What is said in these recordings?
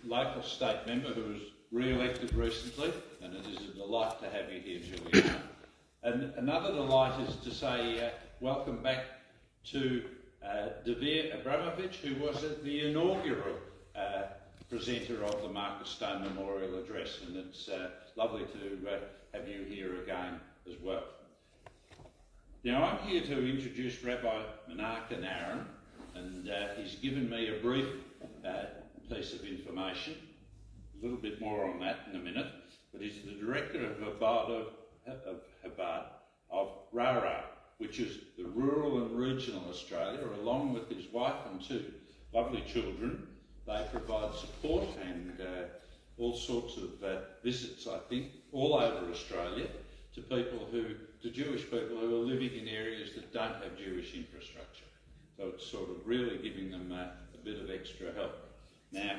local state member who was re-elected recently, and it is a delight to have you here, Juliana. And another delight is to say welcome back to Davir Abramovich, who was the inaugural presenter of the Marcus Stone Memorial Address, and it's lovely to have you here again as well. Now, I'm here to introduce Rabbi Menachem Aron, and he's given me a brief piece of information, a little bit more on that in a minute, but he's the director of Chabad of RARA, which is the rural and regional Australia. Along with his wife and two lovely children, they provide support and all sorts of visits, I think, all over Australia to Jewish people who are living in areas that don't have Jewish infrastructure. So it's sort of really giving them a bit of extra help. Now,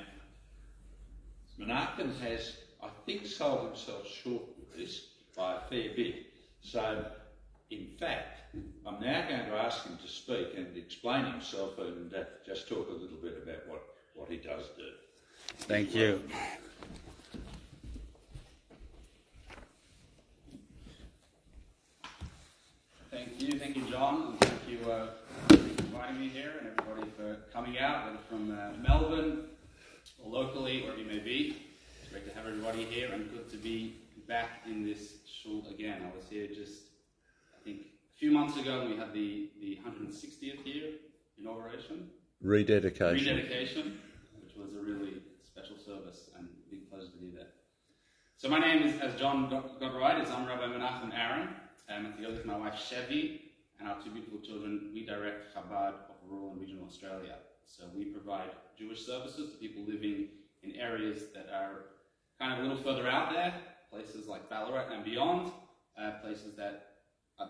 Menachem has, I think, sold himself short with this by a fair bit. So, in fact, I'm now going to ask him to speak and explain himself and just talk a little bit about what he does do. Thank you. Thank you, John, and thank you for inviting me here, and everybody for coming out, whether from Melbourne or locally, wherever you may be. It's great to have everybody here, and good to be back in this shul again. I was here just, I think, a few months ago when we had the 160th year inauguration. Rededication, which was a really special service and a big pleasure to be there. So my name is, as John got right, is I'm Rabbi Menachem Aron, and together with my wife Chevy and our two beautiful children, we direct Chabad of rural and regional Australia. So we provide Jewish services to people living in areas that are kind of a little further out there, places like Ballarat and beyond, places that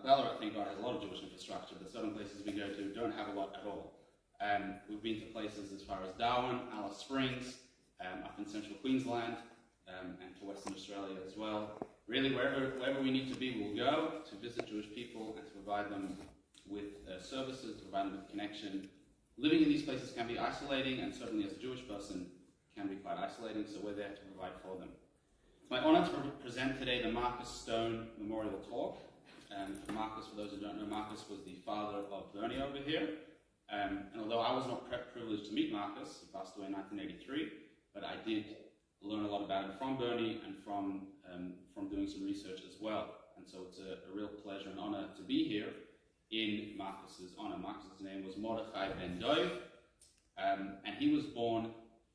Ballarat, thank God, has a lot of Jewish infrastructure, but certain places we go to don't have a lot at all. We've been to places as far as Darwin, Alice Springs, up in central Queensland, and to Western Australia as well. Really, wherever we need to be, we'll go to visit Jewish people and to provide them with services, to provide them with connection. Living in these places can be isolating, and certainly as a Jewish person can be quite isolating, so we're there to provide for them. It's my honour to present today the Marcus Stone Memorial Talk. Marcus, for those who don't know, Marcus was the father of Bernie over here. And although I was not privileged to meet Marcus, he passed away in 1983, but I did learn a lot about him from Bernie and from doing some research as well. And so it's a real pleasure and honour to be here in Marcus's honour. Marcus's name was Mordechai Ben Dov, and he was born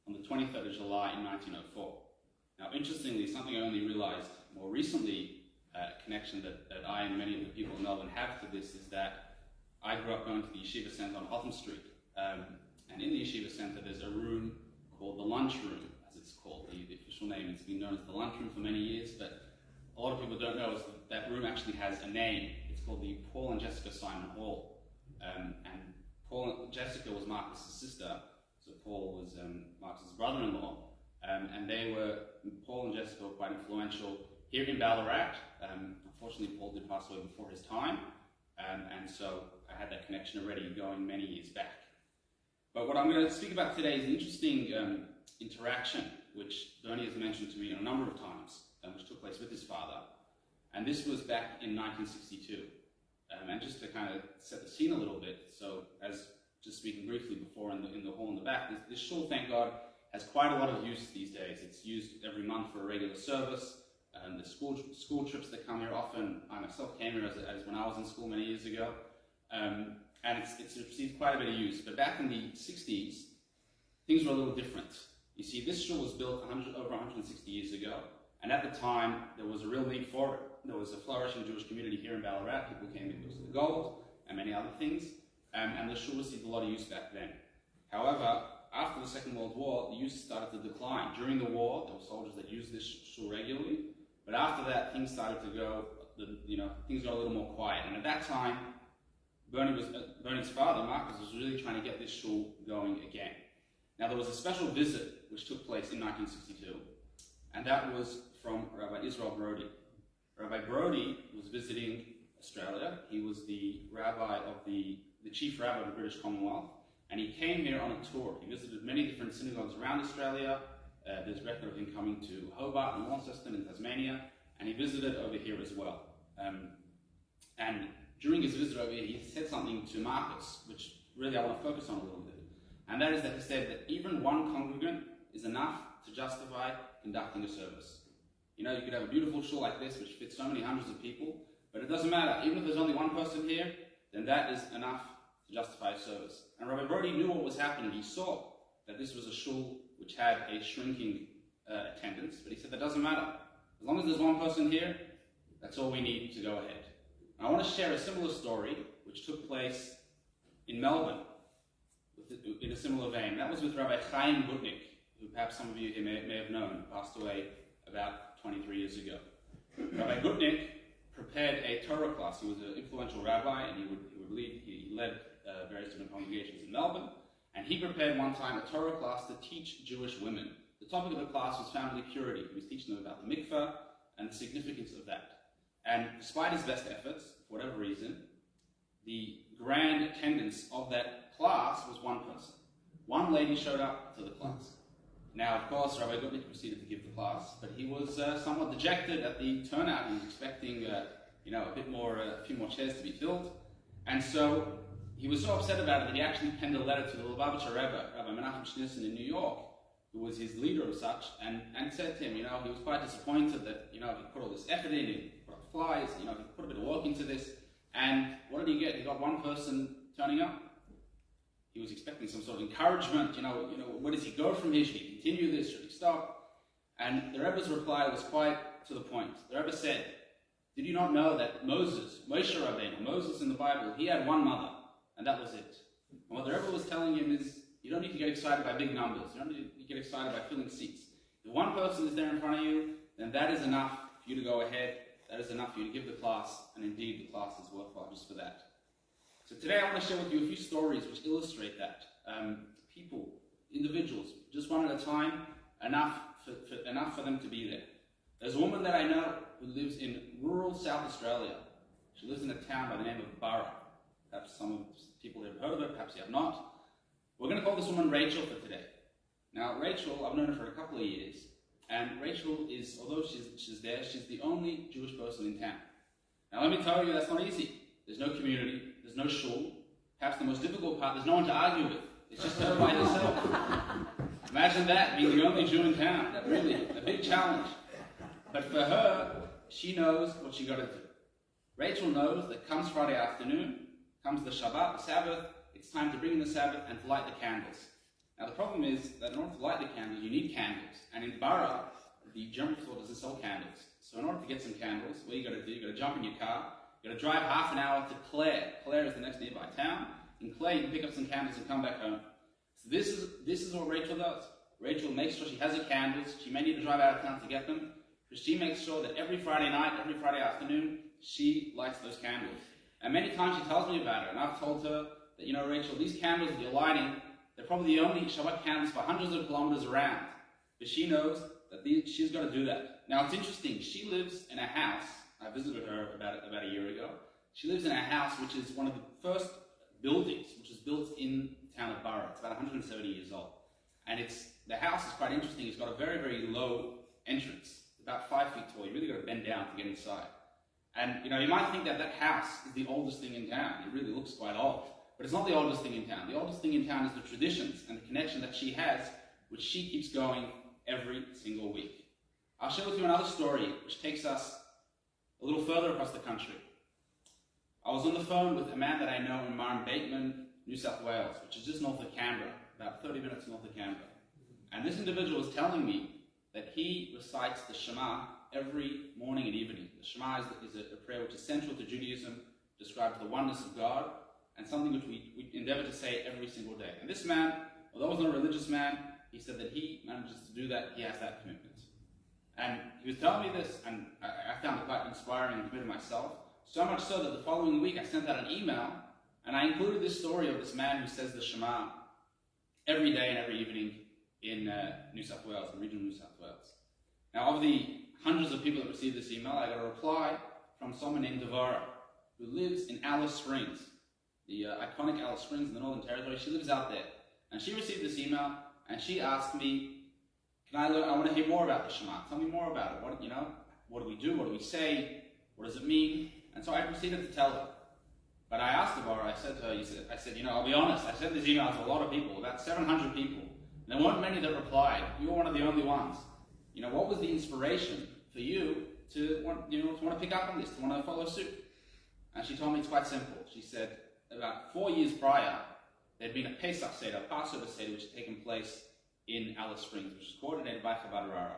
on the 23rd of July in 1904. Now, interestingly, something I only realised more recently, a connection that I and many of the people in Melbourne have to this, is that I grew up going to the Yeshiva Centre on Hotham Street, and in the Yeshiva Centre there's a room called the Lunch Room, as it's called. The official name, it's been known as the Lunch Room for many years, but a lot of people don't know is that room actually has a name. It's called the Paul and Jessica Simon Hall, and Jessica was Marcus's sister, so Paul was Marcus's brother-in-law, and Paul and Jessica were quite influential here in Ballarat. Unfortunately, Paul did pass away before his time, and so I had that connection already going many years back. But what I'm going to speak about today is an interesting interaction which Bernie has mentioned to me a number of times, which took place with his father. And this was back in 1962. And just to kind of set the scene a little bit, so as just speaking briefly before in the hall in the back, this shul, thank God, has quite a lot of use these days. It's used every month for a regular service. The school trips that come here often, I myself came here as when I was in school many years ago, and it's received quite a bit of use. But back in the 60s, things were a little different. You see, this shul was built over 160 years ago, and at the time, there was a real need for it. There was a flourishing Jewish community here in Ballarat. People came in because of the gold and many other things, and the shul received a lot of use back then. However, after the Second World War, the use started to decline. During the war, there were soldiers that used this shul regularly, but after that, things started to go, things got a little more quiet. And at that time, Bernie's father, Marcus, was really trying to get this shul going again. Now, there was a special visit which took place in 1962, and that was from Rabbi Israel Brody. Rabbi Brody was visiting Australia. He was the rabbi of the chief rabbi of the British Commonwealth, and he came here on a tour. He visited many different synagogues around Australia, There's record of him coming to Hobart and Launceston in Tasmania, and he visited over here as well. And during his visit over here, he said something to Marcus, which really I want to focus on a little bit. And that is that he said that even one congregant is enough to justify conducting a service. You know, you could have a beautiful shul like this, which fits so many hundreds of people, but it doesn't matter. Even if there's only one person here, then that is enough to justify a service. And Rabbi Brody knew what was happening. He saw that this was a shul which had a shrinking attendance, but he said that doesn't matter. As long as there's one person here, that's all we need to go ahead. And I want to share a similar story which took place in Melbourne in a similar vein. That was with Rabbi Chaim Gutnick, who perhaps some of you here may have known, passed away about 23 years ago. Rabbi Gutnick prepared a Torah class. He was an influential rabbi, and he led various different congregations in Melbourne. And he prepared one time a Torah class to teach Jewish women. The topic of the class was family purity. He was teaching them about the mikveh and the significance of that. And despite his best efforts, for whatever reason, the grand attendance of that class was one person. One lady showed up to the class. Now, of course, Rabbi Gutnick proceeded to give the class, but he was somewhat dejected at the turnout. He was expecting, a few more chairs to be filled. And so he was so upset about it that he actually penned a letter to the Lubavitcher Rebbe, Rabbi Menachem in New York, who was his leader of such, and said to him, he was quite disappointed that, he put all this effort in, he put up flyers, he put a bit of work into this, and what did he get? He got one person turning up. He was expecting some sort of encouragement, where does he go from here? Should he continue this? Should he stop? And the Rebbe's reply was quite to the point. The Rebbe said, did you not know that Moses in the Bible, he had one mother, and that was it. And what the Rebbe was telling him is, you don't need to get excited by big numbers. You don't need to get excited by filling seats. If one person is there in front of you, then that is enough for you to go ahead. That is enough for you to give the class, and indeed the class is worthwhile just for that. So today I want to share with you a few stories which illustrate that. People, individuals, just one at a time, enough for them to be there. There's a woman that I know who lives in rural South Australia. She lives in a town by the name of Barra. Perhaps some of people have heard of it, perhaps you have not. We're going to call this woman Rachel for today. Now, Rachel, I've known her for a couple of years, and Rachel is, although she's there, she's the only Jewish person in town. Now, let me tell you, that's not easy. There's no community, there's no shul. Perhaps the most difficult part, there's no one to argue with. It's just her by herself. Imagine that, being the only Jew in town. Really, a big challenge. But for her, she knows what she got to do. Rachel knows that comes Friday afternoon, comes the Shabbat, the Sabbath, it's time to bring in the Sabbath and to light the candles. Now the problem is that in order to light the candles, you need candles. And in Barra, the general store doesn't sell candles. So in order to get some candles, what you got to do, you got to jump in your car, you got to drive half an hour to Clare. Clare is the next nearby town. In Clare, you can pick up some candles and come back home. So this is what Rachel does. Rachel makes sure she has her candles. She may need to drive out of town to get them, but she makes sure that every Friday night, every Friday afternoon, she lights those candles. And many times she tells me about it, and I've told her that, Rachel, these candles that you're lighting, they're probably the only Shabbat candles for hundreds of kilometers around. But she knows that she's got to do that. Now, it's interesting. She lives in a house. I visited her about a year ago. She lives in a house which is one of the first buildings which is built in the town of Barra. It's about 170 years old. And the house is quite interesting. It's got a very, very low entrance, about 5 feet tall. You really got to bend down to get inside. And, you might think that house is the oldest thing in town. It really looks quite old. But it's not the oldest thing in town. The oldest thing in town is the traditions and the connection that she has, which she keeps going every single week. I'll share with you another story which takes us a little further across the country. I was on the phone with a man that I know in Marn Bateman, New South Wales, which is just north of Canberra, about 30 minutes north of Canberra. And this individual was telling me that he recites the Shema every morning and evening. The Shema is a prayer which is central to Judaism, describes the oneness of God, and something which we endeavor to say every single day. And this man, although he was not a religious man, he said that he manages to do that, he has that commitment. And he was telling me this, and I found it quite inspiring and committed myself, so much so that the following week I sent out an email, and I included this story of this man who says the Shema every day and every evening in New South Wales, the region of New South Wales. Now, of the hundreds of people that received this email, I got a reply from someone named Devara, who lives in Alice Springs, the iconic Alice Springs in the Northern Territory. She lives out there. And she received this email, and she asked me, I want to hear more about the Shema. Tell me more about it. What do we do? What do we say? What does it mean? And so I proceeded to tell her. But I asked Devorah, I said to her, I'll be honest, I sent this email to a lot of people, about 700 people. And there weren't many that replied. You were one of the only ones. What was the inspiration for you to want to pick up on this, to want to follow suit? And she told me it's quite simple. She said, about 4 years prior, there'd been a Pesach Seder, a Passover Seder, which had taken place in Alice Springs, which was coordinated by Chabad RARA.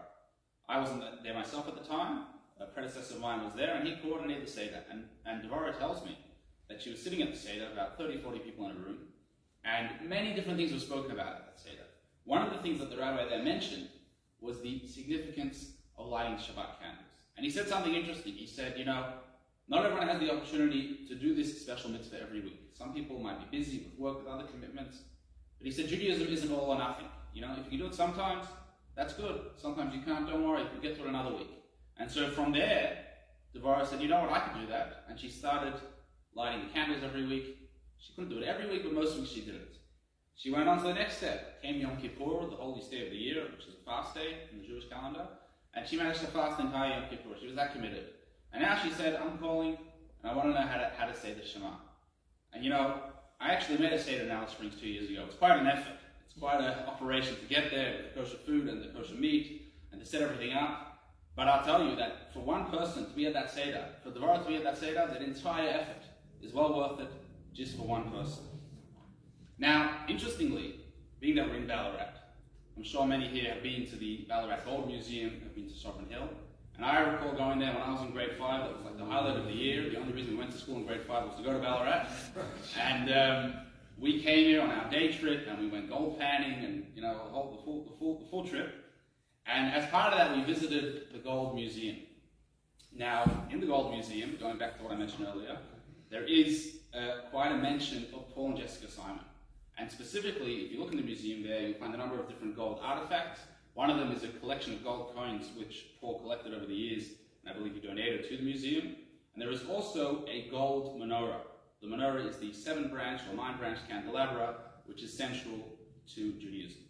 I wasn't there myself at the time. A predecessor of mine was there, and he coordinated the Seder. And Devorah tells me that she was sitting at the Seder, about 30, 40 people in a room, and many different things were spoken about at that Seder. One of the things that the rabbi there mentioned was the significance of lighting Shabbat candles. And he said something interesting. He said, not everyone has the opportunity to do this special mitzvah every week. Some people might be busy with work, with other commitments. But he said Judaism isn't all or nothing. If you can do it sometimes, that's good. Sometimes you can't, don't worry, you'll get to it another week. And so from there, Devorah said, I could do that. And she started lighting the candles every week. She couldn't do it every week, but most weeks she did it. She went on to the next step. Came Yom Kippur, the holiest day of the year, which is a fast day in the Jewish calendar. And she managed to fast the entire Yom Kippur. She was that committed. And now she said, I'm calling, and I want to know how to say the Shema. And I actually made a Seder in Alice Springs 2 years ago. It's quite an effort. It's quite an operation to get there with the kosher food and the kosher meat and to set everything up. But I'll tell you that for one person to be at that Seder, for Devorah to be at that Seder, that entire effort is well worth it just for one person. Now, interestingly, being that we're in Ballarat, I'm sure many here have been to the Ballarat Gold Museum, have been to Sovereign Hill. And I recall going there when I was in grade 5, that was like the highlight of the year. The only reason we went to school in grade 5 was to go to Ballarat. And we came here on our day trip, and we went gold panning, and the full trip. And as part of that, we visited the Gold Museum. Now, in the Gold Museum, going back to what I mentioned earlier, there is quite a mention of Paul and Jessica Simon. And specifically, if you look in the museum there, you'll find a number of different gold artifacts. One of them is a collection of gold coins which Paul collected over the years, and I believe he donated to the museum. And there is also a gold menorah. The menorah is the 7-branch or 9-branch candelabra, which is central to Judaism.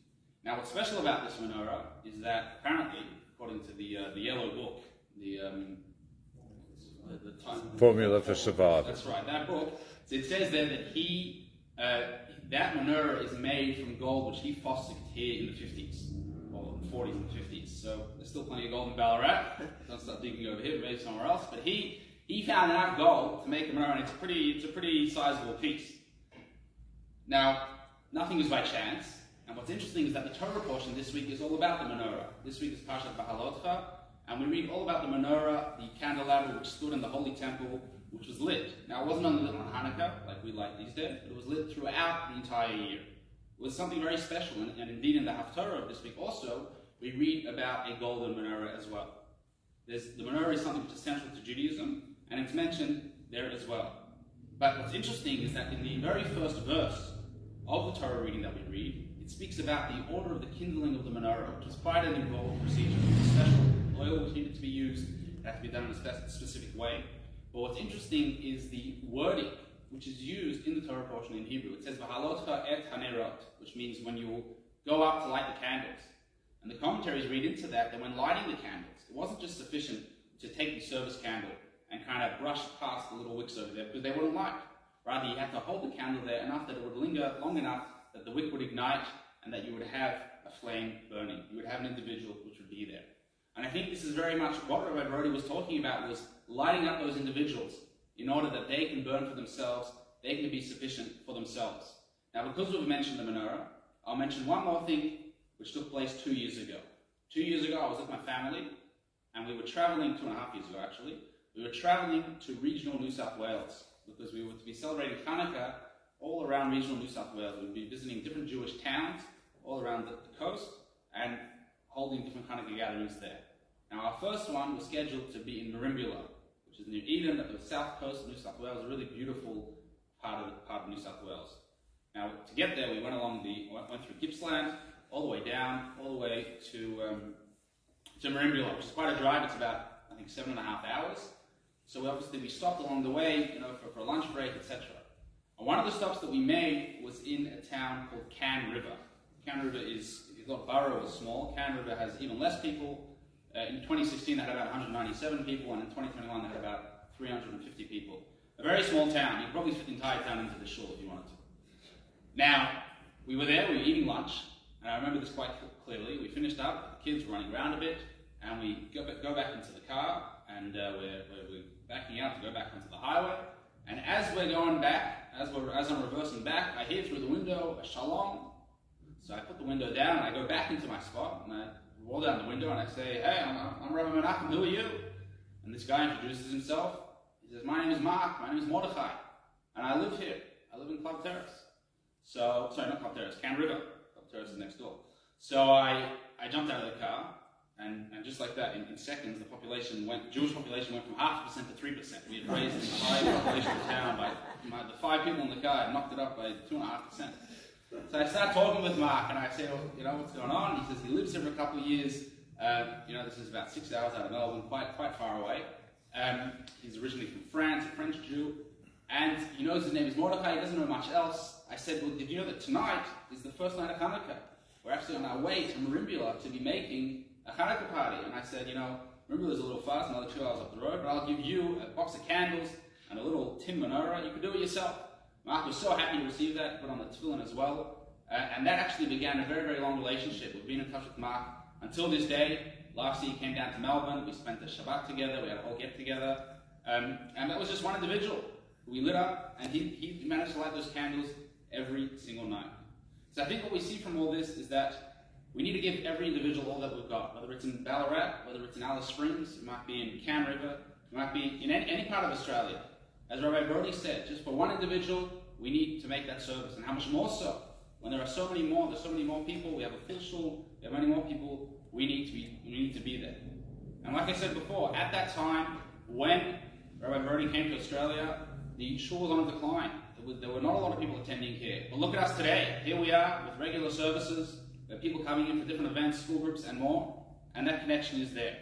Now, what's special about this menorah is that apparently, according to the yellow book, the Formula for Chabad. That's right, that book. It says there that that menorah is made from gold which he fossicked here in the 50s. Or the 40s and 50s. So there's still plenty of gold in Ballarat. Don't start digging over here, maybe somewhere else. But he found enough gold to make a menorah, and it's a pretty sizable piece. Now, nothing is by chance. And what's interesting is that the Torah portion this week is all about the menorah. This week is Parshat Bahalotcha, and we read all about the menorah, the candelabra which stood in the Holy Temple, which was lit. Now, it wasn't only lit on Hanukkah, like we light these days, but it was lit throughout the entire year. It was something very special, and indeed in the Haftarah of this week also, we read about a golden menorah as well. The menorah is something which is central to Judaism, and it's mentioned there as well. But what's interesting is that in the very first verse of the Torah reading that we read, it speaks about the order of the kindling of the menorah, which was quite an involved procedure. It was special oil which needed to be used. It had to be done in a specific way. But what's interesting is the wording which is used in the Torah portion in Hebrew. It says, V'halotcha et hanerot, which means when you go up to light the candles. And the commentaries read into that when lighting the candles, it wasn't just sufficient to take the service candle and kind of brush past the little wicks over there, because they wouldn't light. Rather, you had to hold the candle there enough that it would linger long enough that the wick would ignite and that you would have a flame burning. You would have an individual which would be there. And I think this is very much what Rabbi Brody was talking about, was lighting up those individuals in order that they can burn for themselves, they can be sufficient for themselves. Now, because we've mentioned the menorah, I'll mention one more thing which took place 2 years ago. 2 years ago, I was with my family, and we were traveling, 2.5 years ago actually, we were traveling to regional New South Wales, because we were to be celebrating Hanukkah all around regional New South Wales. We'd be visiting different Jewish towns all around the coast, and holding different Hanukkah gatherings there. Now, our first one was scheduled to be in Merimbula, which is near Eden, at the south coast of New South Wales, a really beautiful part of New South Wales. Now, to get there, we went through Gippsland, all the way down, all the way to Merimbula, which is quite a drive. It's about, I think, 7.5 hours. So we stopped along the way, for a lunch break, etc. And one of the stops that we made was in a town called Can River. Can River is he thought Borough was small. Can River has even less people. In 2016, they had about 197 people, and in 2021, they had about 350 people. A very small town. You could probably fit the entire town into the shul if you wanted to. Now, we were there, we were eating lunch, and I remember this quite clearly. We finished up, the kids were running around a bit, and we go back into the car, and we're backing out to go back onto the highway. And as we're going back, as I'm reversing back, I hear through the window a shalom. So I put the window down, and I go back into my spot, and I roll down the window, and I say, "Hey, I'm Rabbi Menachem, who are you?" And this guy introduces himself. He says, "My name is Mark, my name is Mordechai, and I live here. I live in Club Terrace." So, sorry, not Club Terrace, Can River. Club Terrace is next door. So I jumped out of the car, and just like that, in seconds, the Jewish population went from 0.5% to 3%. We had raised the entire population of the town by the 5 people in the car had knocked it up by 2.5%. So I start talking with Mark, and I say, "Well, what's going on?" He says he lives here for a couple of years. This is about 6 hours out of Melbourne, quite far away. He's originally from France, a French Jew, and he knows his name is Mordechai. He doesn't know much else. I said, "Well, did you know that tonight is the first night of Hanukkah? We're actually on our way to Marimbula to be making a Hanukkah party." And I said, Marimbula's a little fast, another 2 hours up the road, but I'll give you a box of candles and a little tin menorah. You can do it yourself. Mark was so happy to receive that, put on the tefillin as well. And that actually began a very, very long relationship. We've been in touch with Mark until this day. Last year he came down to Melbourne. We spent the Shabbat together. We had a whole get-together. And that was just one individual. We lit up, and he managed to light those candles every single night. So I think what we see from all this is that we need to give every individual all that we've got, whether it's in Ballarat, whether it's in Alice Springs, it might be in Can River, it might be in any part of Australia. As Rabbi Brody said, just for one individual, we need to make that service. And how much more so? When there are so many more people, we have a full shul, we have many more people, we need to be there. And like I said before, at that time, when Rabbi Brody came to Australia, the shul was on a decline. There were not a lot of people attending here. But look at us today. Here we are with regular services, there are people coming in for different events, school groups, and more, and that connection is there.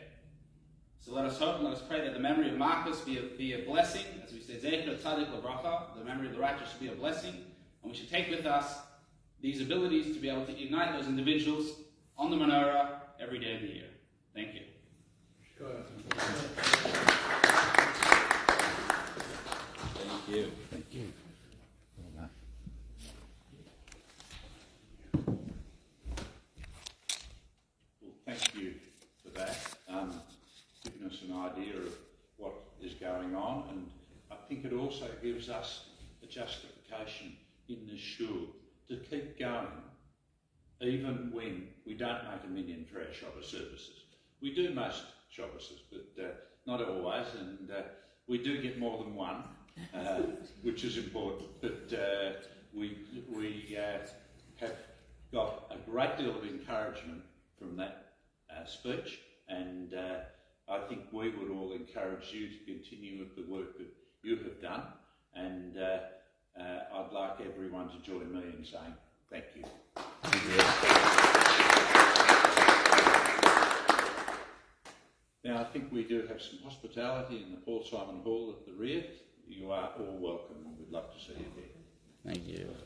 So let us hope and let us pray that the memory of Marcus be a blessing. As we say, Zecher Tzadik L'Bracha, the memory of the righteous should be a blessing, and we should take with us these abilities to be able to ignite those individuals on the menorah every day of the year. Thank you. Thank you. Thank you. Well, thank you for that. Giving us an idea of what is going on, and I think it also gives us a justification in the shul to keep going, even when we don't make a million for our Shabbat services. We do most Shabbases, but not always, and we do get more than one, which is important. But we have got a great deal of encouragement from that speech, and I think we would all encourage you to continue with the work that you have done, and I'd like everyone to join me in saying thank you. Thank you. Now, I think we do have some hospitality in the Paul Simon Hall at the rear. You are all welcome, and we'd love to see you there. Thank you.